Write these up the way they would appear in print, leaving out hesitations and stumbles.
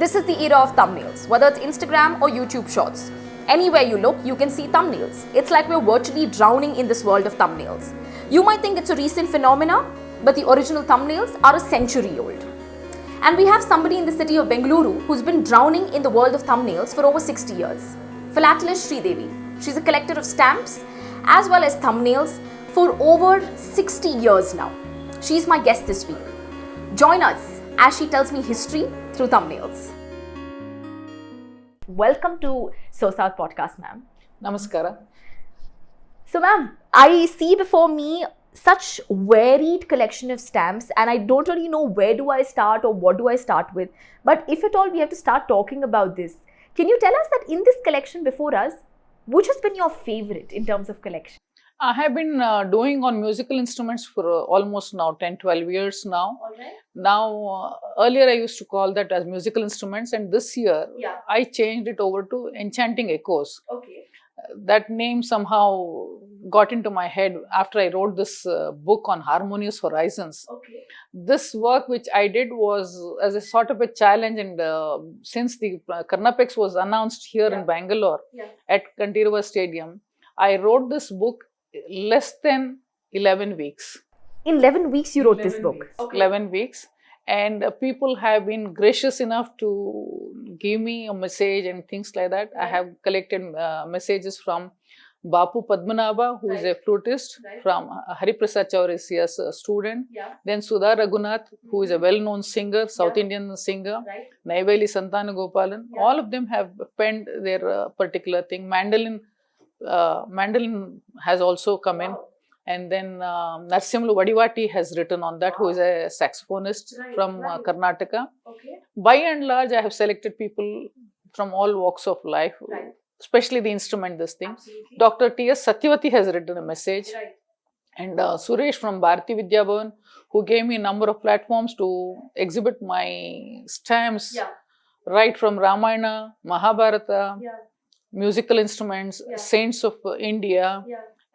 This is the era of thumbnails, whether it's Instagram or YouTube shorts. Anywhere you look, you can see thumbnails. It's like we're virtually drowning in this world of thumbnails. You might think it's a recent phenomena, but the original thumbnails are a century old. And we have somebody in the city of Bengaluru who's been drowning in the world of thumbnails for over 60 years. Philatelist Sreedevi. She's a collector of stamps as well as thumbnails for over 60 years now. She's my guest this week. Join us as she tells me history through thumbnails. Welcome to SoSouth podcast, ma'am. Namaskara. So, ma'am, I see before me such varied collection of stamps, and I don't really know where do I start or what do I start with. But if at all we have to start talking about this, can you tell us that in this collection before us, which has been your favorite in terms of collection? I have been doing on musical instruments for almost now 10-12 years now. Alright. Now, earlier I used to call that as musical instruments, and this year I changed it over to Enchanting Echoes. Okay. That name somehow got into my head after I wrote this book on Harmonious Horizons. Okay. This work which I did was as a sort of a challenge, and since the Karnataka was announced here in Bangalore at Kantirava Stadium, I wrote this book less than 11 weeks. In 11 weeks you wrote this book? Okay. 11 weeks. And people have been gracious enough to give me a message and things like that. I have collected messages from Bapu Padmanabha, who is a flutist, from Hariprasad Chauresia's student, then Sudha Raghunath, who is a well-known singer, South Indian singer, Naiveli Santanagopalan. All of them have penned their particular thing. Mandolin has also come in. And then Narsimlu Vadivati has written on that, who is a saxophonist from Karnataka. Okay. By and large, I have selected people from all walks of life, especially the instrument, this thing. Absolutely. Dr. T.S. Satyavati has written a message. And Suresh from Bharati Vidya Bhavan, who gave me a number of platforms to exhibit my stamps, right from Ramayana, Mahabharata, musical instruments, saints of India,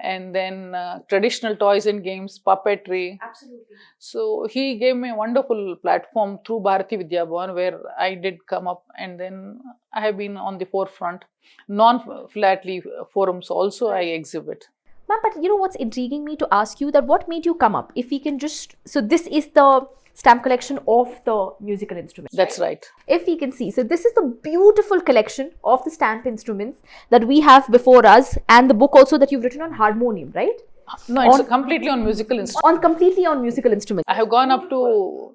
and then traditional toys and games, puppetry. Absolutely. So he gave me a wonderful platform through Bharati Vidya Bhavan, where I did come up, and then I have been on the forefront. Non-Philately forums also I exhibit. Ma'am, but you know what's intriguing me to ask you, that what made you come up? If we can just, so this is the stamp collection of the musical instruments. That's right. If we can see, so this is the beautiful collection of the stamp instruments that we have before us, and the book also that you've written on harmonium, right? No, it's completely on musical instruments. Completely on musical instruments. I have gone up to...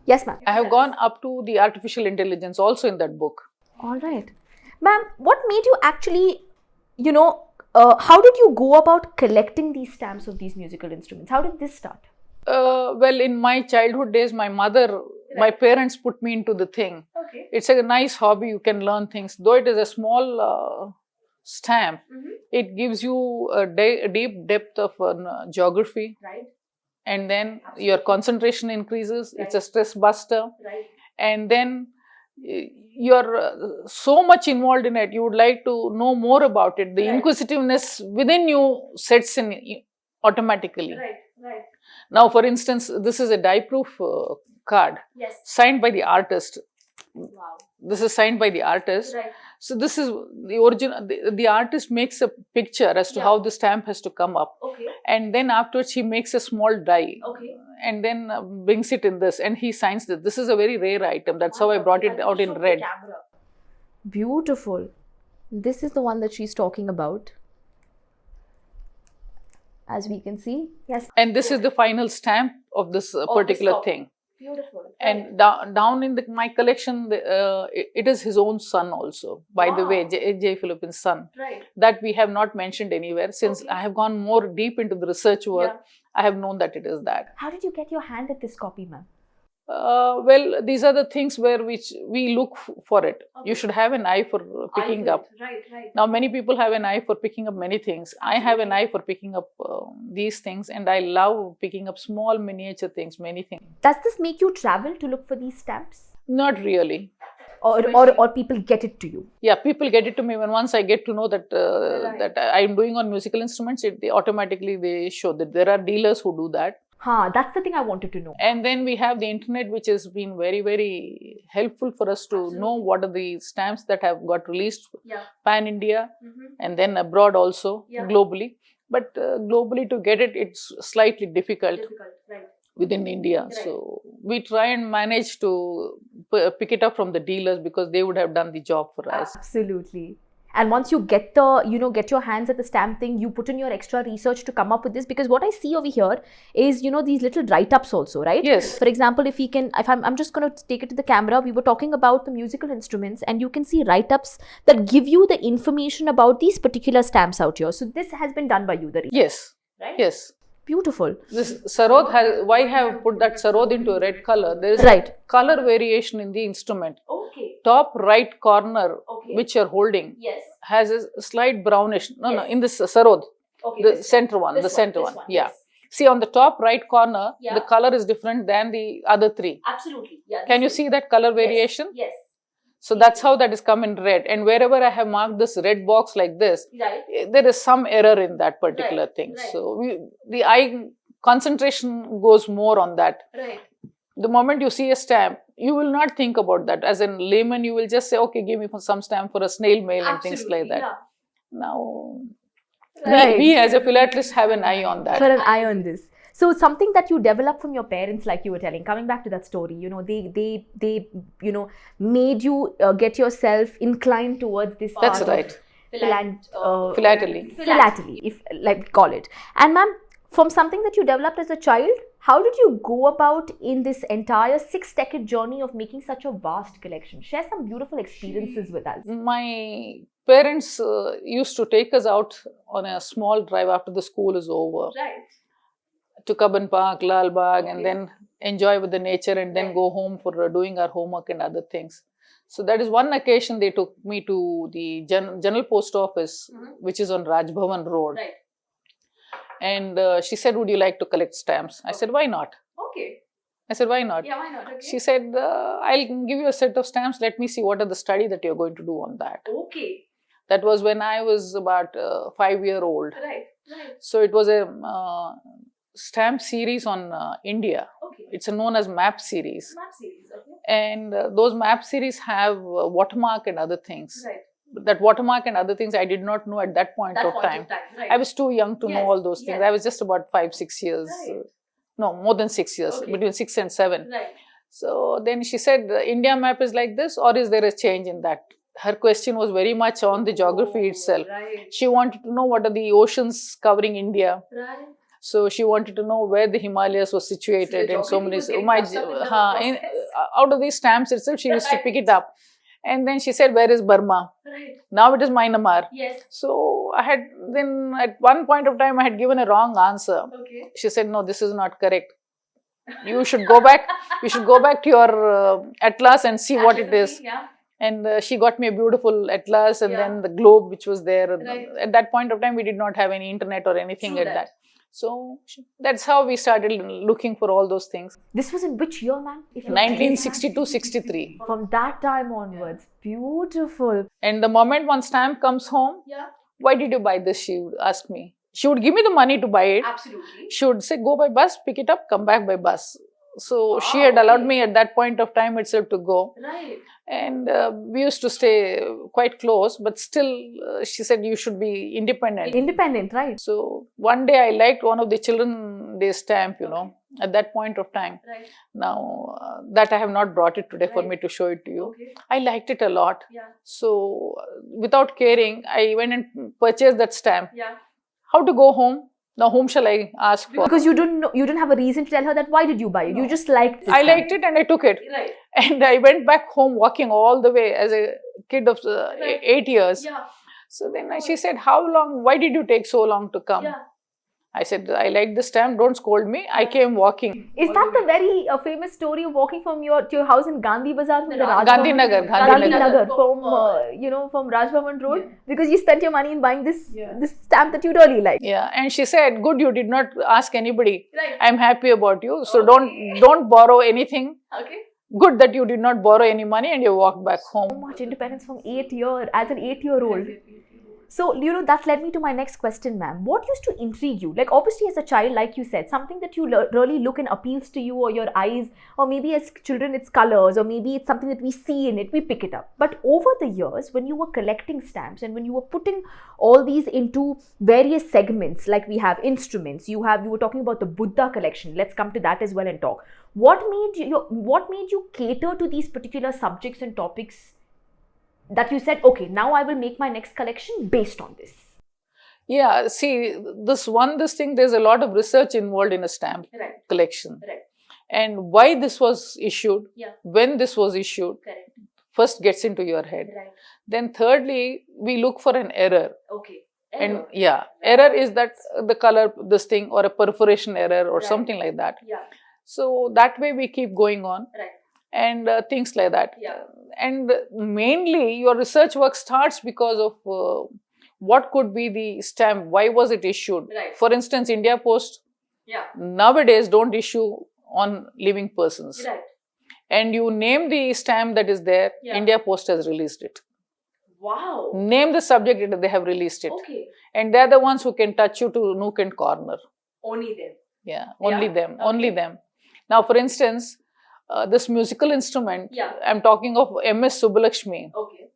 Yes, ma'am. I have gone up to the artificial intelligence also in that book. All right. Ma'am, what made you actually, how did you go about collecting these stamps of these musical instruments? How did this start? Well, in my childhood days, my mother, my parents put me into the thing. Okay. It's a nice hobby. You can learn things. Though it is a small stamp, it gives you a deep depth of geography. Right. And then your concentration increases. Right. It's a stress buster. Right. And then you're so much involved in it. You would like to know more about it. The inquisitiveness within you sets in automatically. Right. Right. Now, for instance, this is a die-proof card signed by the artist. Wow. This is signed by the artist. Right. So this is the original. The artist makes a picture as to how the stamp has to come up. Okay. And then afterwards he makes a small die. Okay. And then brings it in this, and he signs this. This is a very rare item. That's how I brought it out in red. Beautiful. This is the one that she's talking about, as we can see. Yes. And this is the final stamp of this particular thing. Beautiful. And down in my collection, it is his own son also, by the way, J. Philippin's son. Right. That we have not mentioned anywhere. Since I have gone more deep into the research work, I have known that it is that. How did you get your hand at this copy, ma'am? Well, these are the things where we look for it. Okay. You should have an eye for picking up. Right. Now, many people have an eye for picking up many things. I have an eye for picking up these things, and I love picking up small miniature things, many things. Does this make you travel to look for these stamps? Not really. Or people get it to you? Yeah, people get it to me when once I get to know that that I am doing on musical instruments, they automatically show that there are dealers who do that. That's the thing I wanted to know. And then we have the internet, which has been very, very helpful for us to know what are the stamps that have got released pan India and then abroad also, globally. But globally to get it, it's slightly difficult within India. So we try and manage to pick it up from the dealers because they would have done the job for us. Absolutely. And once you get the, get your hands at the stamp thing, you put in your extra research to come up with this, because what I see over here is, these little write-ups also, right? Yes. For example, if I'm just going to take it to the camera, we were talking about the musical instruments, and you can see write-ups that give you the information about these particular stamps out here. So this has been done by you, the research. Yes. Right? Yes. Beautiful. This sarod has, why have put that sarod into a red color? There is a color variation in the instrument. Okay. Top right corner, which you're holding, Yes, has a slight brownish. No, in this sarod, the center one, the center one. Yeah. Yes. See, on the top right corner, the color is different than the other three. Absolutely. Yeah. Can you see that color variation? Yes. So that's how that is come in red. And wherever I have marked this red box like this, there is some error in that particular thing. So the eye concentration goes more on that. Right. The moment you see a stamp, you will not think about that. As a layman, you will just say, okay, give me some stamp for a snail mail and things like that. Yeah. Now, we as a philatelist have an eye on that. For an eye on this. So something that you developed from your parents, like you were telling, coming back to that story, they made you get yourself inclined towards this. That's right. Philately, if like call it. And ma'am, from something that you developed as a child, how did you go about in this entire 6-decade journey of making such a vast collection? Share some beautiful experiences with us. My parents used to take us out on a small drive after the school is over. Right. To Kaban Park, Lal Bagh, and then enjoy with the nature and then go home for doing our homework and other things. So that is one occasion they took me to the General Post Office, which is on Raj Bhavan Road. Right. And she said, would you like to collect stamps? I said, why not? Okay. I said, why not? Yeah, why not? Okay. She said, I'll give you a set of stamps. Let me see what are the study that you're going to do on that. Okay. That was when I was about 5-year-old. Right. So it was a stamp series on India. Okay. It's known as map series. Map series, okay. And those map series have watermark and other things. Right. That watermark and other things I did not know at that point of time. Right. I was too young to know all those things. I was just about 5-6 years. Right. No, more than 6 years, between 6 and 7. Right. So then she said, the India map is like this, or is there a change in that? Her question was very much on the geography itself. Right. She wanted to know what are the oceans covering India. Right. So she wanted to know where the Himalayas were situated and so many. Out of these stamps itself, she used to pick it up. And then she said, where is Burma? Right. Now it is Myanmar. Yes. So then at one point of time, I had given a wrong answer. Okay. She said, no, this is not correct. You should go back. You should go back to your atlas and see what it is. Yeah. And she got me a beautiful atlas and then the globe which was there. Right. At that point of time, we did not have any internet or anything like that. So that's how we started looking for all those things. This was in which year, ma'am? 1962-63. From that time onwards. Beautiful. And the moment one stamp comes home, why did you buy this? She would ask me. She would give me the money to buy it. Absolutely. She would say, go by bus, pick it up, come back by bus. So she had allowed me at that point of time itself to go. Right. And we used to stay quite close, but still she said you should be independent. Independent, right. So one day I liked one of the Children's Day stamp, at that point of time. Right. Now that I have not brought it today for me to show it to you. Okay. I liked it a lot. Yeah. So without caring, I went and purchased that stamp. Yeah. How to go home? Now, whom shall I ask for? Because you didn't have a reason to tell her that why did you buy it? No. You just liked it. I liked it and I took it. Right. And I went back home walking all the way as a kid of 8 years. Yeah. So then she said, how long, why did you take so long to come? Yeah. I said, I like this stamp, don't scold me. I came walking. Is that the very famous story of walking from to your house in Gandhi Bazaar? From Gandhinagar. From Raj Bhavan Road? Yeah. Because you spent your money in buying this stamp that you really like. Yeah, and she said, good, you did not ask anybody. Right. I'm happy about you. So don't borrow anything. Okay. Good that you did not borrow any money and you walked back home. So much independence from 8 years, as an 8-year-old. So, that led me to my next question, ma'am. What used to intrigue you? Like, obviously, as a child, like you said, something that you really look and appeals to you or your eyes, or maybe as children, it's colors, or maybe it's something that we see in it, we pick it up. But over the years, when you were collecting stamps and when you were putting all these into various segments, like we have instruments, you were talking about the Buddha collection. Let's come to that as well and talk. What made you cater to these particular subjects and topics that you said, okay, now I will make my next collection based on this? Yeah, see, this thing, there's a lot of research involved in a stamp collection. Right. And why this was issued, when this was issued, first gets into your head. Right. Then thirdly, we look for an error. Okay. And error is that the color, this thing, or a perforation error or something like that. Yeah. So that way we keep going on. Right. And things like that. Yeah. And mainly your research work starts because of what could be the stamp, why was it issued. Right. For instance, India Post nowadays don't issue on living persons. Right. And you name the stamp that is there, India Post has released it. Wow. Name the subject, they have released it. Okay. And they're the ones who can touch you to nook and corner. Only them. Yeah, only them, only them. Now, for instance, this musical instrument, I'm talking of MS Subbulakshmi. Okay.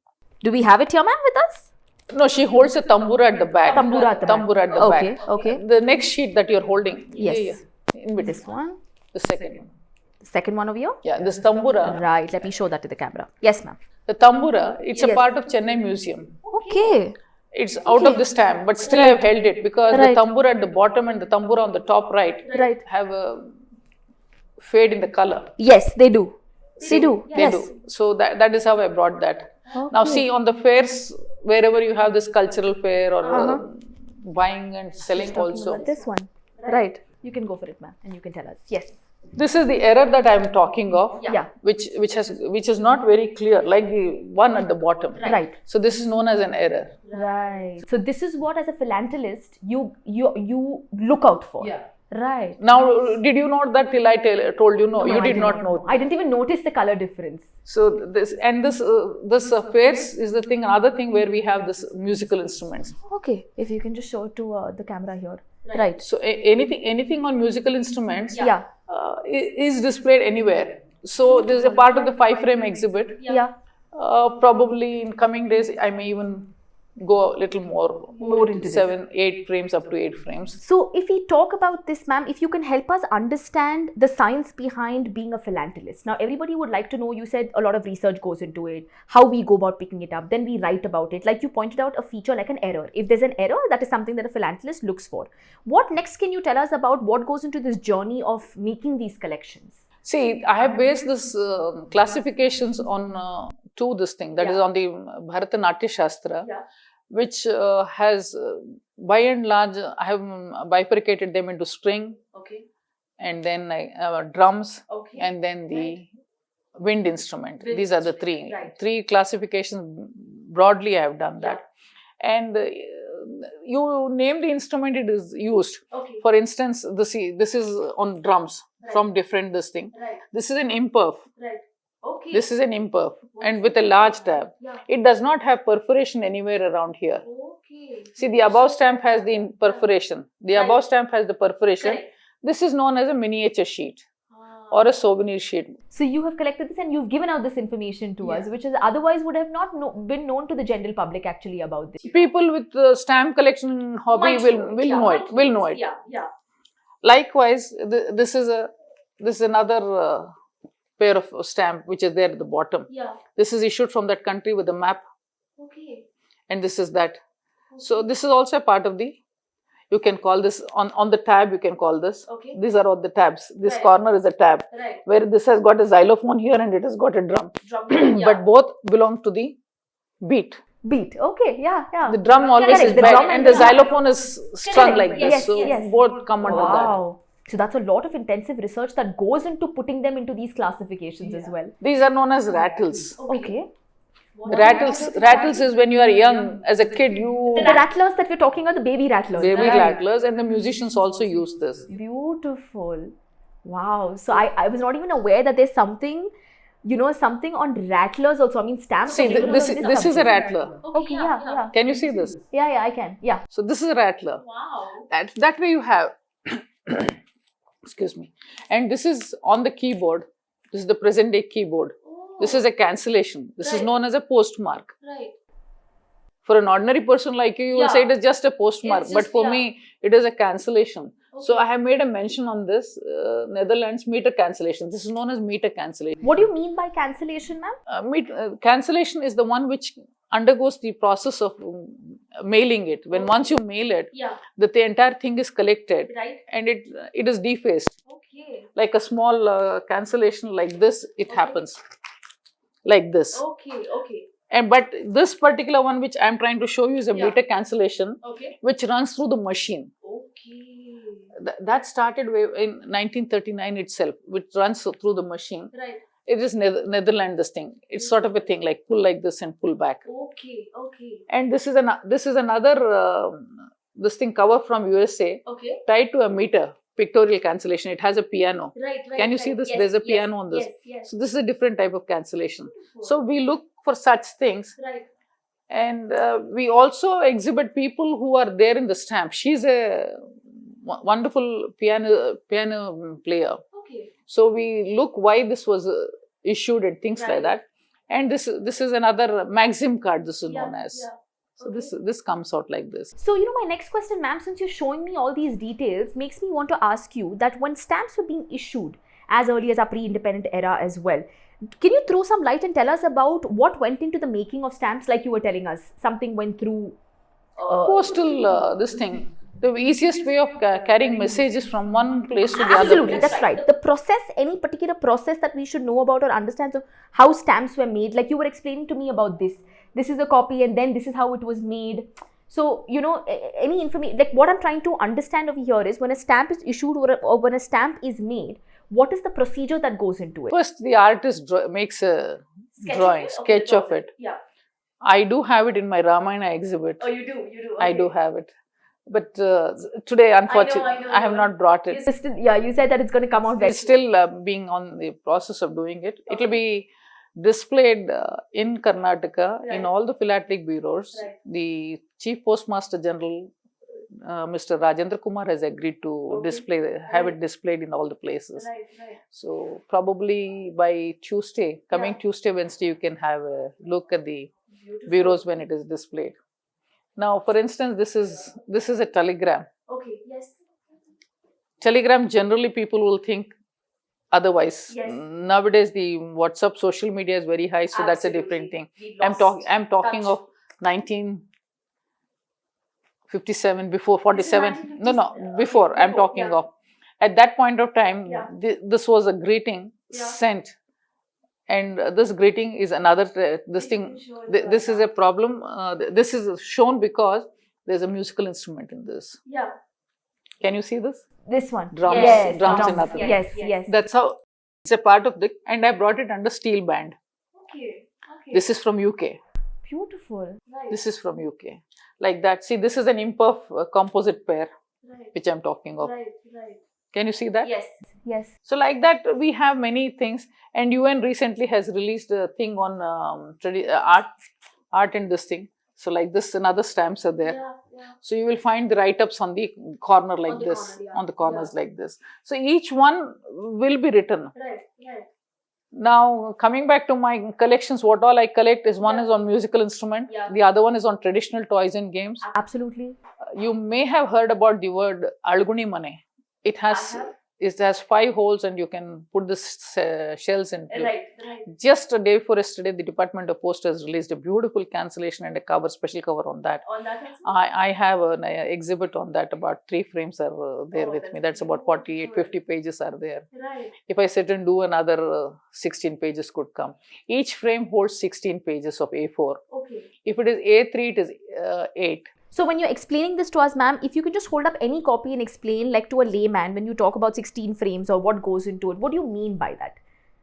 Do we have it here, ma'am, with us? No, she holds a tambura at the back. Tambura at the back. Okay. The next sheet that you're holding. Yes. In between. This one. The second one. The second one over here? Yeah, this tambura. Right, let me show that to the camera. Yes, ma'am. The tambura, it's a part of Chennai Museum. Okay. It's out of the stamp, but still I've held it because the tambura at the bottom and the tambura on the top right have a fade in the color. Yes, they do. They do. So that is how I brought that. Okay. Now see, on the fairs, wherever you have this cultural fair or buying and selling also. This one. Right. You can go for it, ma'am, and you can tell us. Yes. This is the error that I am talking of, which is not very clear, like the one at the bottom. Right. So this is known as an error. Right. So this is what, as a philatelist, you look out for. Yeah. Right. Now, did you note that till I told you? No, you did not know. I didn't even notice the color difference. So this fairs is the thing. Another thing where we have this musical instruments. Okay, if you can just show it to the camera here. Right. So anything on musical instruments is displayed anywhere. So this is a part of the 5-frame exhibit. Yeah. Probably in coming days, I may even go a little more into 7-8 frames, up to 8 frames. So if we talk about this, ma'am, if you can help us understand the science behind being a philatelist. Now, everybody would like to know, you said a lot of research goes into it, how we go about picking it up, then we write about it. Like you pointed out, a feature like an error. If there's an error, that is something that a philatelist looks for. What next can you tell us about what goes into this journey of making these collections? See, I have based this classifications on to this thing, that is on the Bharatanatyam Shastra, which has, by and large, I have bifurcated them into string, and then drums, and then the wind instrument. These are the three classifications. Broadly, I have done that. And you name the instrument it is used. For instance, this is on drums from different this thing. This is an imperf. This is an imperf and with a large tab. It does not have perforation anywhere around here. See, the above stamp has the perforation. The above stamp has the perforation. This is known as a miniature sheet or a souvenir sheet. So you have collected this and you've given out this information to us, which is otherwise would have not been known to the general public actually about this. People with the stamp collection hobby will know it. Likewise, this is another pair of stamp which is there at the bottom. This is issued from that country with a map. And this is that. So this is also a part of the, you can call this on the tab, you can call this. These are all the tabs. This corner is a tab where this has got a xylophone here and it has got a drum. But both belong to the beat. The drum always is back and the xylophone is strung like this. So both come under that. So that's a lot of intensive research that goes into putting them into these classifications as well. These are known as rattles. Rattles is when you are young, as a kid, The rattlers that we're talking about, the baby rattlers. Rattlers, and the musicians also use this. Beautiful. Wow. So I was not even aware that there's something something on rattlers also. I mean, stamps. See, this is a rattler. Okay, yeah. Can you see this? Yeah, I can. Yeah. So this is a rattler. Wow. That way you have, excuse me. And this is on the keyboard. This is the present day keyboard. This is a cancellation. This is known as a postmark. Right. For an ordinary person like you will say it is just a postmark. It's But just- for me, it is a cancellation. So Okay. I have made a mention on this Netherlands meter cancellation. This is known as meter cancellation. What do you mean by cancellation, ma'am? Cancellation is the one which undergoes the process of mailing it. When once you mail it, Yeah. the entire thing is collected Right. and it is defaced. Okay. Like a small cancellation like this, it happens like this. Okay. Okay. But this particular one which I am trying to show you is a Yeah. meter cancellation Okay. which runs through the machine. Okay. That started in 1939 itself, which runs through the machine. Right. It is Netherlands, this thing. It's sort of a thing like pull like this and pull back. Okay. Okay. And this is another this thing cover from USA Okay. tied to a meter pictorial cancellation. It has a piano. Right. Right. Can you see right. this? Yes, There's a yes, piano on this. Yes. Yes. So this is a different type of cancellation. Beautiful. So we look for such things, Right. and we also exhibit people who are there in the stamp. She's a wonderful piano player. Okay. So we look why this was issued and things like Right. that. And this is another Maxim card. This is Yeah. known as. Yeah. So Okay. this comes out like this. So, my next question, ma'am, since you're showing me all these details, makes me want to ask you that when stamps were being issued as early as our pre-independent era as well, can you throw some light and tell us about what went into the making of stamps, like you were telling us? Something went through... Postal, this thing. The easiest way of carrying messages from one place to the other Absolutely, place. that's right. The process, any particular process that we should know about or understand of how stamps were made, like you were explaining to me about this. This is a copy and then this is how it was made. So, any information, like what I'm trying to understand over here is when a stamp is issued or when a stamp is made, what is the procedure that goes into it? First, the artist makes a sketch of it. Yeah. I do have it in my Ramayana exhibit. Oh, you do. You do. I do Okay. have it. But today, unfortunately, I know. I have not brought it. Yes. Yeah, you said that it's going to come out very It's still being on the process of doing it. It will be displayed in Karnataka in Right. all the Philately bureaus. Right. The Chief Postmaster General, Mr. Rajendra Kumar, has agreed to have it displayed in all the places. Right. Right. So probably by Tuesday, coming Yeah. Tuesday, Wednesday, you can have a look at the Beautiful. bureaus when it is displayed. Now, for instance, this is a telegram. Okay. Yes. Telegram, generally people will think otherwise. Yes. Nowadays, the WhatsApp social media is very high, so that's a different thing. We've I'm lost talking touch. of 1957, before 47. This is No, 1950s, before. I'm before, talking yeah. of. At that point of time, Yeah. this was a greeting Yeah. sent. And this greeting is another, this thing, this is a problem. This is shown because there's a musical instrument in this. Yeah. Can you see this? This one. Drums, Yes, drums and other. Yes. That's how it's a part of the, and I brought it under steel band. Okay. Okay. This is from UK. Beautiful. Right. This is from UK. Like that. See, this is an imperf composite pair, Right. which I'm talking of. Right. Right. Can you see that? Yes. Yes. So like that, we have many things. And UN recently has released a thing on art and this thing. So like this, another stamps are there. Yeah. Yeah. So you will find the write-ups on the corner like the this, corner, yeah. on the corners like this. So each one will be written. Right. Right. Now, coming back to my collections, what all I collect is one Yeah. is on musical instrument, Yeah. the other one is on traditional toys and games. Absolutely. You may have heard about the word Alguni Mane. It has 5 holes and you can put the shells into it. Right. Right. Just a day before yesterday, the Department of Post has released a beautiful cancellation and a special cover on that. On that also? I have an exhibit on that. About 3 frames are there Oh, with that's me. That's about 48, beautiful. 50 pages are there. Right. If I sit and do another 16 pages could come. Each frame holds 16 pages of A4. Okay. If it is A3, it is 8. So when you're explaining this to us, ma'am, if you could just hold up any copy and explain, like to a layman, when you talk about 16 frames or what goes into it, what do you mean by that?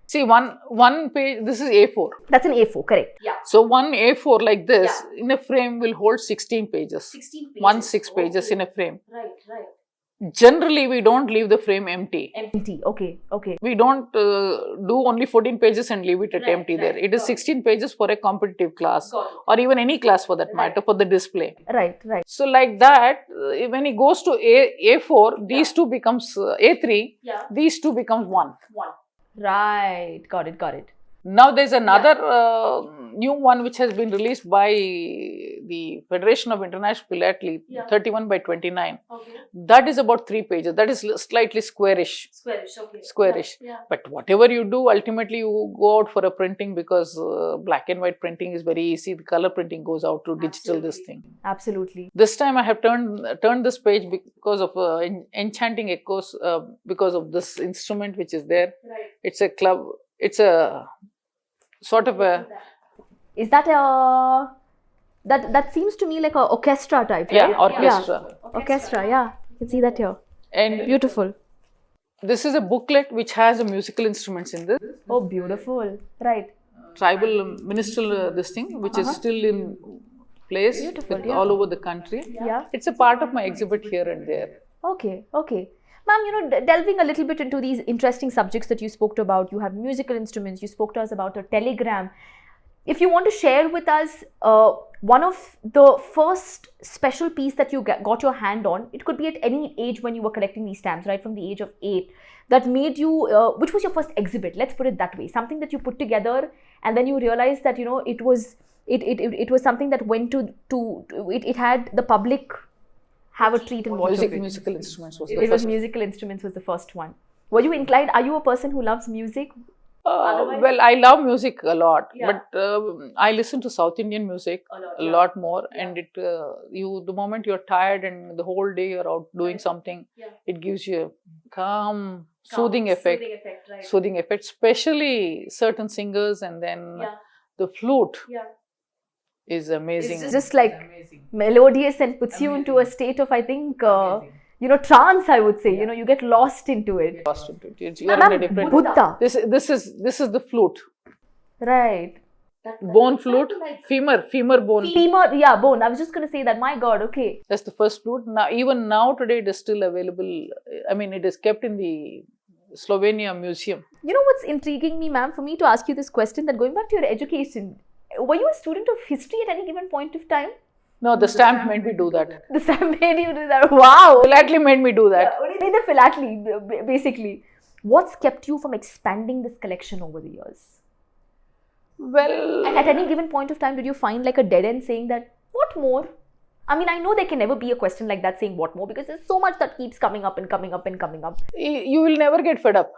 See, one page, this is A4. That's an A4, correct? Yeah. So one A4 like this in a frame will hold 16 pages. 16 pages. 6 pages in a frame. Right. Right. Generally, we don't leave the frame empty. Empty. Okay. Okay. We don't do only 14 pages and leave it at empty there. It is 16 pages for a competitive class or even any class for that matter for the display. Right. Right. So like that, when it goes to A4, these two becomes A3, these two becomes 1. Right. Got it. Got it. Now there's another new one which has been released by the Federation of International Philately, 31 by 29. Okay. That is about 3 pages. That is slightly squarish. Squarish. Okay. Squarish. Yeah. But whatever you do, ultimately you go out for a printing because black and white printing is very easy. The color printing goes out to digital this thing. Absolutely. This time I have turned this page because of enchanting echoes because of this instrument which is there. Right. It's a club. It's a sort of a Is that a that seems to me like a orchestra type? yeah right? orchestra. Orchestra. Yeah. You can see that here. And Beautiful. this is a booklet which has the musical instruments in this. Oh, beautiful. Right. Tribal minstrel this thing which is still in place Beautiful, with yeah. all over the country. Yeah. It's a part of my exhibit here and there. Okay. Okay. Ma'am, delving a little bit into these interesting subjects that you spoke about, you have musical instruments, you spoke to us about a telegram. If you want to share with us one of the first special piece that you got your hand on, it could be at any age when you were collecting these stamps, right from the age of 8, that made you, which was your first exhibit, let's put it that way, something that you put together and then you realized that, it was something that went it had the public have a treat and watch of it. Musical instruments was the It was first. musical instruments was the first one. Were you inclined? Are you a person who loves music? Well, I love music a lot, Yeah. but I listen to South Indian music a lot more. And it, the moment you're tired and the whole day you're out doing something, it gives you a calm, soothing effect. Right. Soothing effect, especially certain singers, and then the flute is amazing. It's just like melodious and puts you into a state of, I think, trance, I would say. You get lost into it. Lost into it. You're in a different. Buddha. This is the flute. Right. Bone flute, femur bone. Femur, yeah, bone. I was just going to say that. My God, okay. That's the first flute. Now, even now today, it is still available. I mean, it is kept in the Slovenia Museum. You know what's intriguing me, ma'am, for me to ask you this question, that going back to your education, were you a student of history at any given point of time? No, the stamp made me do that. The stamp made you do that. Wow. Philately made me do that. Made the philately, basically. What's kept you from expanding this collection over the years? Well, At any given point of time, did you find like a dead end saying that, what more? I mean, I know there can never be a question like that saying what more, because there's so much that keeps coming up and coming up and coming up. you will never get fed up.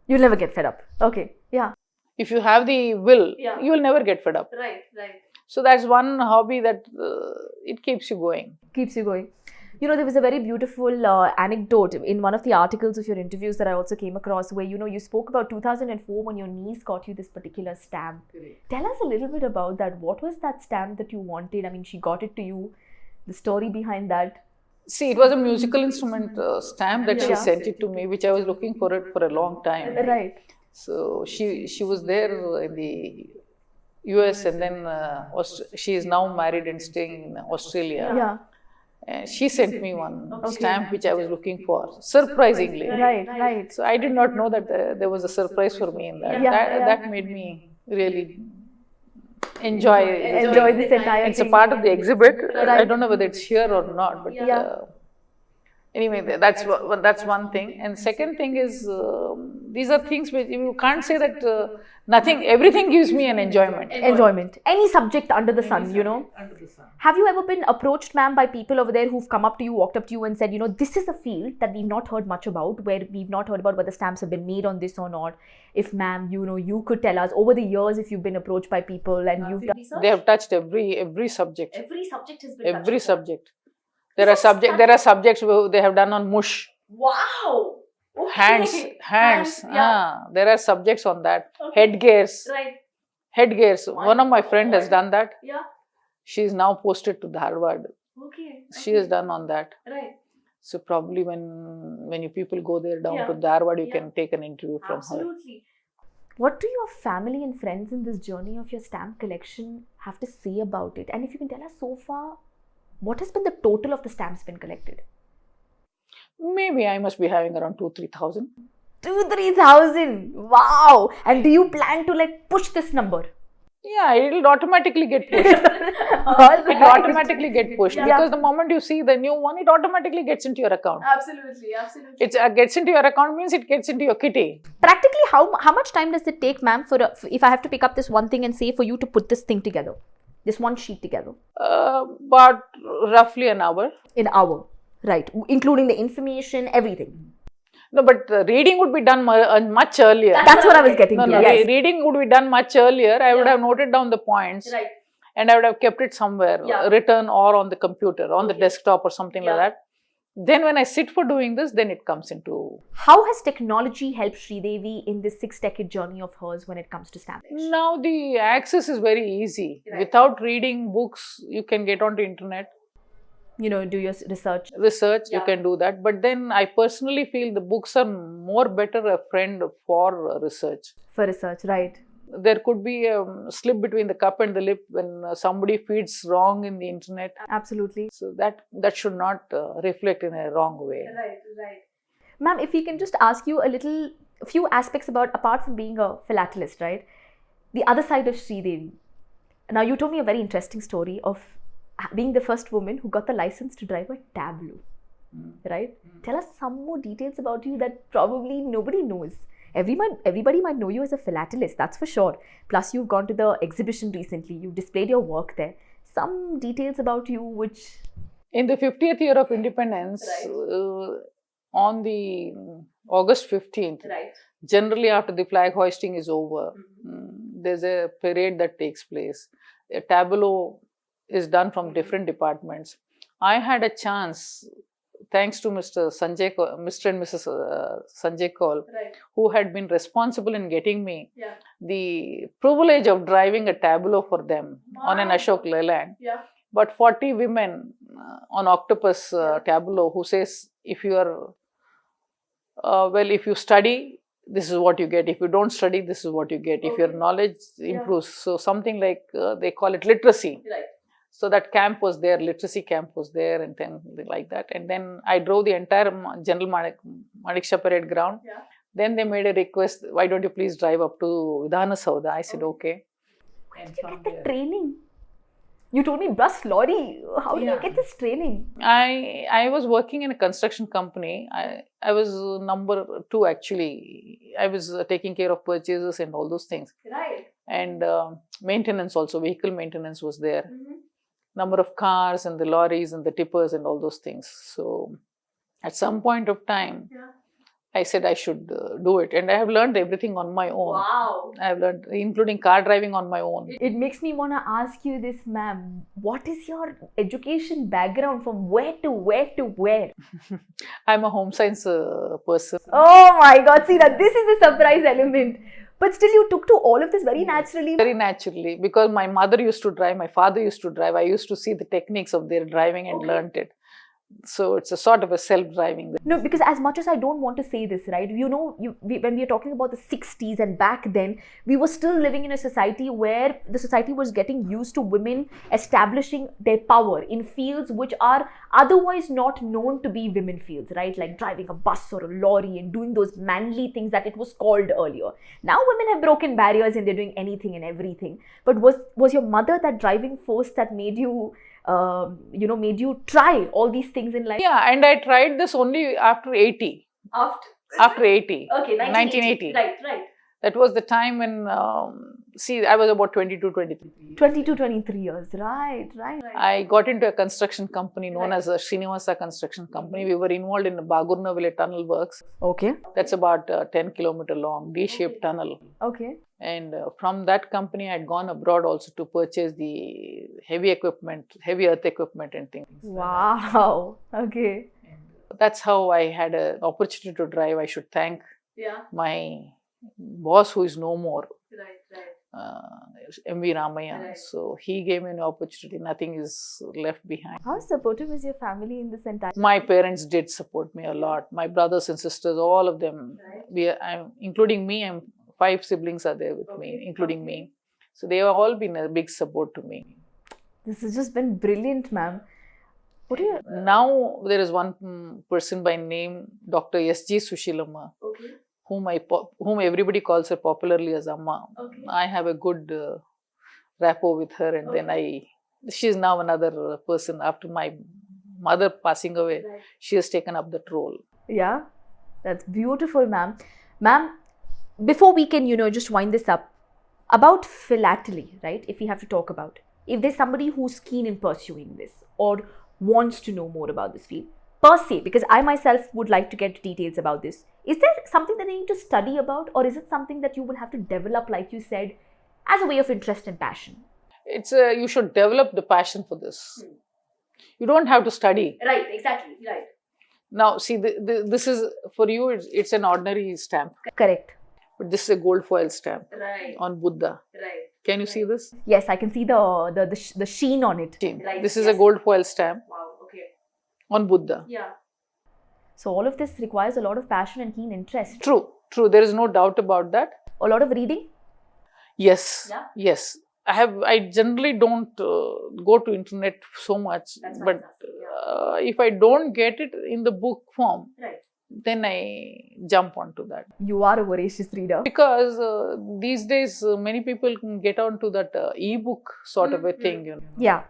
You'll never get fed up. Okay, yeah. If you have the will, you will never get fed up. Right. So that's one hobby that it keeps you going. Keeps you going. There was a very beautiful anecdote in one of the articles of your interviews that I also came across where, you spoke about 2004 when your niece got you this particular stamp. Tell us a little bit about that. What was that stamp that you wanted? I mean, she got it to you. The story behind that. See, it was a musical instrument stamp that she sent it to me, which I was looking for it for a long time. Right. So she was there in the US, and then she is now married and staying in Australia. Yeah. And she sent me one stamp which I was looking for, surprisingly. Right. So I did not know that there was a surprise for me in that. That made me really enjoy this entire It's a thing. part of the exhibit. I Right. don't know whether it's here or not, but anyway, that's one thing. And second thing is, these are things which you can't say that everything gives me an enjoyment. Enjoyment. Any subject under the sun, Under the sun. Have you ever been approached, ma'am, by people over there who've come up to you, walked up to you and said, this is a field that we've not heard much about, where we've not heard about whether stamps have been made on this or not. If, ma'am, you could tell us over the years if you've been approached by people and you've done... They have touched every subject. Every subject has been Every touched. subject. There are subjects where they have done on mush. Wow. Okay. Hands. Yeah. There are subjects on that. Okay. Headgears. Right. Headgears. One of my friend has done that. Yeah. She is now posted to Dharwad. Okay. She has done on that. Right. So probably when you people go there down Yeah. to Dharwad, you Yeah. can take an interview from her. Absolutely. What do your family and friends in this journey of your stamp collection have to say about it? And if you can tell us so far, what has been the total of the stamps been collected? Maybe I must be having around 2,000-3,000. 2,000-3,000. Wow. And do you plan to like push this number? Yeah, it'll automatically get pushed. All It will right. automatically get pushed Yeah. because the moment you see the new one, it automatically gets into your account. Absolutely, absolutely. It gets into your account means it gets into your kitty. Practically, how much time does it take, ma'am, if I have to pick up this one thing and say for you to put this thing together, this one sheet together? But roughly an hour. In an hour, right? Including the information, everything. No, but reading would be done much earlier. That's what I was getting No, to. no, Yes. reading would be done much earlier. I would have noted down the points. Right. And I would have kept it somewhere, Yeah. written or on the computer, on the Okay. desktop or something like Yeah. that. Then when I sit for doing this, then it comes into... How has technology helped Sreedevi in this 6-decade journey of hers when it comes to stamping? Now the access is very easy. Right. Without reading books, you can get onto internet, You know, do your research. research, you Yeah. can do that. But then I personally feel the books are more better a friend for research. For research, right? There could be a slip between the cup and the lip when somebody feeds wrong in the internet. Absolutely. So that should not reflect in a wrong way. Right, right. Ma'am, if we can just ask you a few aspects apart from being a philatelist, right? The other side of Sreedevi. Now, you told me a very interesting story of being the first woman who got the license to drive a tableau, right? Tell us some more details about you that probably nobody knows. Everybody might know you as a philatelist, that's for sure. Plus, you've gone to the exhibition recently. You've displayed your work there. Some details about you which... In the 50th year of independence, on the August 15th, Right. generally after the flag hoisting is over, there's a parade that takes place. A tableau is done from different departments. I had a chance, thanks to Mr. and Mrs. Sanjay Kaul, Right. who had been responsible in getting me Yeah. the privilege of driving a tableau for them on an Wow. Ashok Leyland. Yeah. But 40 women on Octopus tableau who says, if you are, if you study, this is what you get. If you don't study, this is what you get. If your Okay. knowledge Yeah. improves. So something like they call it literacy. Right. So that camp was there, literacy camp was there, and then like that. And then I drove the entire General Maniksha Parade ground. Yeah. Then they made a request, why don't you please drive up to Vidhana Saudha? I said, okay. Where did you get the training? You told me bus lorry. How did you get this training? I was working in a construction company. I was number 2 actually. I was taking care of purchases and all those things. Right. And maintenance also, vehicle maintenance was there. Mm-hmm. Number of cars and the lorries and the tippers and all those things. So at some point of time, Yeah. I said I should do it. And I have learned everything on my own. Wow. I have learned, including car driving on my own. It makes me want to ask you this, ma'am. What is your education background from where to where to where? I'm a home science person. Oh my God, see that this is the surprise element. But still you took to all of this very naturally. Very naturally, because my mother used to drive, my father used to drive. I used to see the techniques of their driving and learnt it. So it's a sort of a self-driving. No, because as much as I don't want to say this, right? You know, when we are talking about the 60s and back then, we were still living in a society where the society was getting used to women establishing their power in fields which are otherwise not known to be women fields, right? Like driving a bus or a lorry and doing those manly things that it was called earlier. Now women have broken barriers and they're doing anything and everything. But was your mother that driving force that made you made you try all these things in life? Yeah, and I tried this only after 80. After 80. Okay, 1980. Right, right. That was the time when, I was about 22, 23. 22, 23 years. Right. I got into a construction company known as a Srinivasa Construction Company. We were involved in the Bagurnaville tunnel works. Okay. That's about 10 kilometer long, D-shaped tunnel. Okay. And from that company, I had gone abroad also to purchase the heavy earth equipment and things. Wow. Okay. That's how I had an opportunity to drive. I should thank Yeah. my boss who is no more, Right. MV Ramayana. Right. So he gave me an opportunity. Nothing is left behind. How supportive is your family in this entire? My parents did support me a lot. My brothers and sisters, all of them, including me, 5 siblings are there with me, including me. So they have all been a big support to me. This has just been brilliant, ma'am. What do you? Now there is one person by name Dr. S.G. Sushilamma, Okay. whom everybody calls her popularly as Amma. Okay. I have a good rapport with her, and then she's now another person after my mother passing away. Right. She has taken up that role. Yeah, that's beautiful, ma'am. Ma'am, before we can, just wind this up, about philately, right? If we have to talk about, if there's somebody who's keen in pursuing this or wants to know more about this field, per se, because I myself would like to get details about this, is there something that they need to study about, or is it something that you will have to develop, like you said, as a way of interest and passion? You should develop the passion for this. You don't have to study. Right, exactly. Right. Now, see, this is, for you, it's an ordinary stamp. Correct. But this is a gold foil stamp Right. on Buddha. Right. Can you see this? Yes, I can see the sheen on it. Right, This is a yes. gold foil stamp Wow. Okay. on Buddha. Yeah. So all of this requires a lot of passion and keen interest. True. There is no doubt about that. A lot of reading. Yes. Yeah. Yes. I generally don't go to internet so much, That's why but it's asking, if I don't get it in the book form, Right. then I jump onto that. You are a voracious reader. Because these days many people can get onto that e-book sort of a thing, Yeah.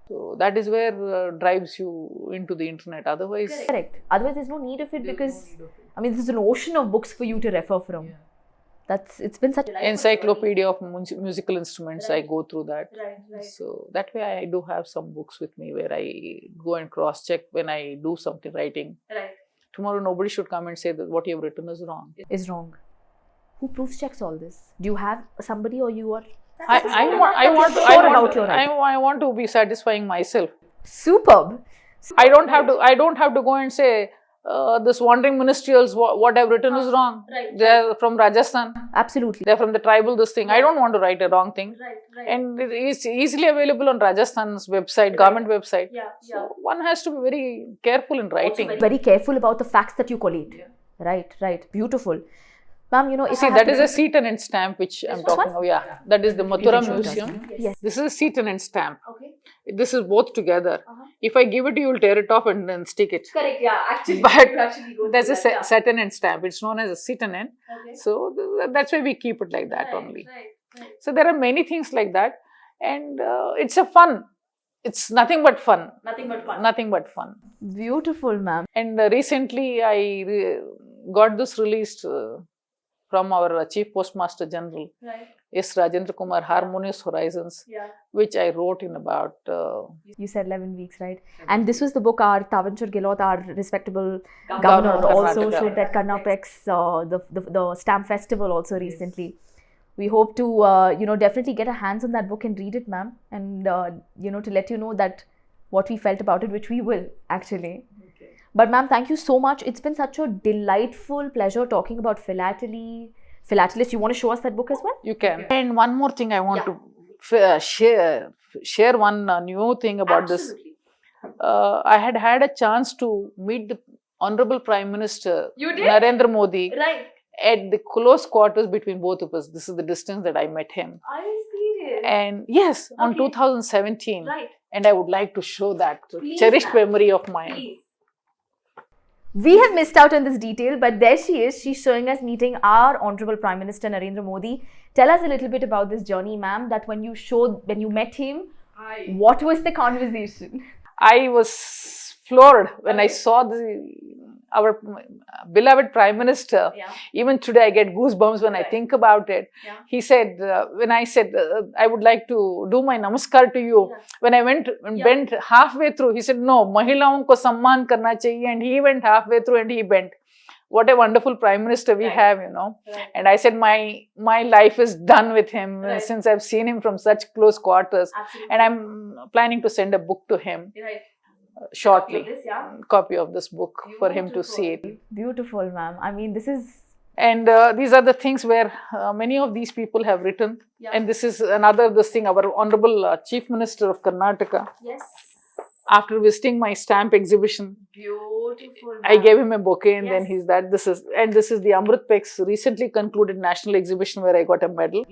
So that is where drives you into the internet. Otherwise, Correct. Otherwise, there's no need of it because, I mean, there's an ocean of books for you to refer from. It's been such encyclopedia of musical instruments, I go through that. Right. So that way I do have some books with me where I go and cross check when I do something writing. Right. Tomorrow nobody should come and say that what you have written is wrong. is wrong. Who proof checks all this? Do you have somebody, or you are I want to be satisfying myself. superb? I don't have to go and say this wandering ministerials what I've written is wrong. Right. They're from Rajasthan. Absolutely. They're from the tribal this thing. I don't want to write a wrong thing. Right. And it is easily available on Rajasthan's website, government website. Yeah. So one has to be very careful in writing. Very careful about the facts that you collate. Right. Beautiful. Ma'am, if See, I have that to- is a sea tenant stamp which I'm talking about. Yeah, that is the Mathura Museum. Yes. This is a sea tenant stamp. Okay. This is both together. If I give it to you, you'll tear it off and then stick it. Correct. Yeah. Actually, But you actually go there's a through that, satinant stamp. It's known as a sea tenant. Okay. So that's why we keep it like that only. Right. So there are many things like that, and it's a fun. It's nothing but fun. Nothing but fun. Nothing but fun. Beautiful, ma'am. And recently I got this released from our Chief Postmaster General, Right. S. Rajendra Kumar, Harmonious Horizons, Yeah. which I wrote in about You said 11 weeks, right? And this was the book our Tavanchur Gelot, our respectable Governor governor, of also Karnataka. showed that Karnapex, the stamp festival also recently. We hope to, definitely get our hands on that book and read it, ma'am. And, to let you know that what we felt about it, which we will actually. But ma'am, thank you so much. It's been such a delightful pleasure talking about Philately. Philatelist, you want to show us that book as well? you can. And one more thing I want to share one new thing about Absolutely. this. I had a chance to meet the Honorable Prime Minister You did? Narendra Modi Right. at the close quarters between both of us. This is the distance that I met him. Are you serious? And yes, on Okay. 2017. Right. And I would like to show that Please, cherished ma'am. memory of mine. Please. We have missed out on this detail, but there she is. She's showing us meeting our Honorable Prime Minister Narendra Modi. Tell us a little bit about this journey, ma'am, that when you met him, what was the conversation? I was floored when I saw our beloved Prime Minister. Yeah. Even today I get goosebumps when I think about it. Yeah. He said, when I said, I would like to do my namaskar to you. Yeah. When I went and bent halfway through, he said, no, mahilaon ko samman karna chahiye. And he went halfway through and he bent. What a wonderful Prime Minister we have, Right. And I said, my life is done with him Right. since I've seen him from such close quarters. Absolutely. And I'm planning to send a book to him Right. shortly. This, yeah. Copy of this book for him to see it. Beautiful, ma'am. I mean, this is... And these are the things where many of these people have written. Yeah. And this is this thing, our Honorable Chief Minister of Karnataka, Yes. after visiting my stamp exhibition, Beautiful. I gave him a bouquet, and then Yes. this is the Amrit Pex recently concluded national exhibition where I got a medal.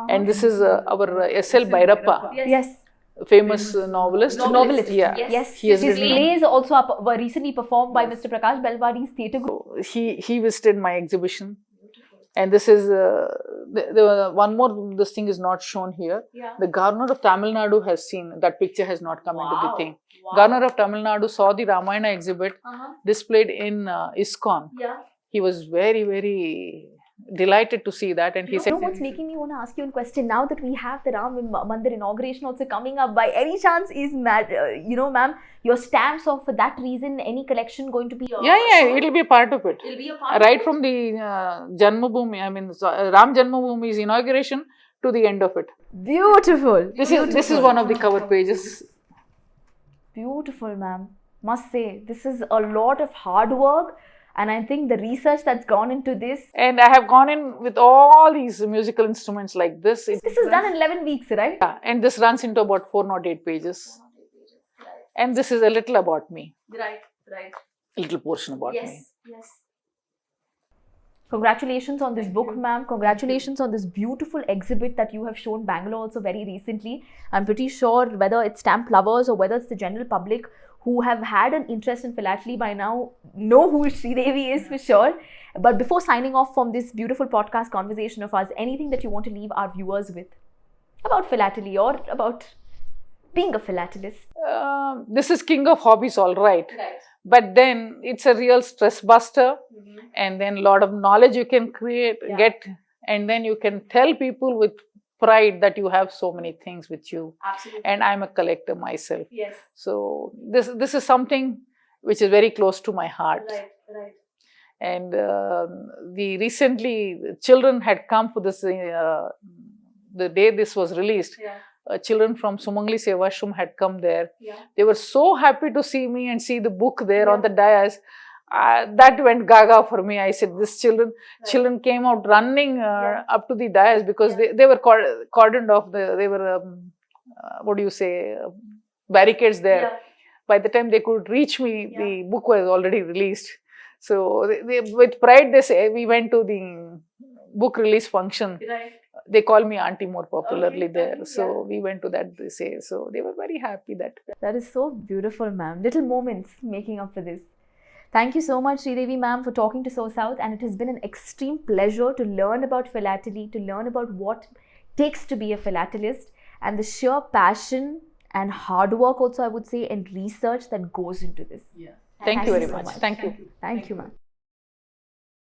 And this is our SL Bhairappa. Yes. Yes. famous novelist. Novelist. Yeah. Yes. He has His written. plays also were recently performed by Mr. Prakash Belwadi's theatre group. He visited my exhibition, and this is one more. This thing is not shown here. Yeah. The governor of Tamil Nadu has seen that picture has not come into the thing. Wow. Governor of Tamil Nadu saw the Ramayana exhibit displayed in ISKCON. Yeah. He was very, very delighted to see that, and he You said, know what's making me want to ask you a question now that we have the Ram Mandir inauguration also coming up? By any chance, is ma'am, your stamps of for that reason any collection going to be? yeah, it'll be a part of it. It'll be a part Right of from the Janmabhoomi, I mean Ram Janmabhoomi's inauguration to the end of it. Beautiful. This is one of the cover pages. Beautiful, ma'am. Must say, this is a lot of hard work, and I think the research that's gone into this. And I have gone in with all these musical instruments like this. This is done in 11 weeks, right? Yeah, and this runs into about 408 pages. And this is a little about me, Right. a little portion about me. Yes. Congratulations on this book, ma'am. Congratulations on this beautiful exhibit that you have shown Bangalore also very recently. I'm pretty sure whether it's stamp lovers or whether it's the general public who have had an interest in Philately by now know who Sreedevi is for sure. But before signing off from this beautiful podcast conversation of ours, anything that you want to leave our viewers with about Philately or about being a philatelist? This is king of hobbies, all right. But then it's a real stress buster, and then a lot of knowledge you can get, and then you can tell people with pride that you have so many things with you. Absolutely. And I'm a collector myself. Yes. So this is something which is very close to my heart. Right. And the children had come for this, the day this was released. Yeah. Children from Sumangli Sevashram had come there. Yeah. They were so happy to see me and see the book there on the dais. That went gaga for me. I said, this children came out running up to the dais because they were cordoned off. They were, barricades there. Yeah. By the time they could reach me, the book was already released. So they, with pride, they say, we went to the book release function. Right. They call me auntie more popularly there. Okay, So we went to that, they say. So they were very happy that. That is so beautiful, ma'am. Little moments making up for this. Thank you so much, Sreedevi ma'am, for talking to SoSouth, and it has been an extreme pleasure to learn about Philately, to learn about what it takes to be a philatelist, and the sheer passion and hard work also, I would say, and research that goes into this. Thank you very so much. much. Thank you. Thank you, ma'am.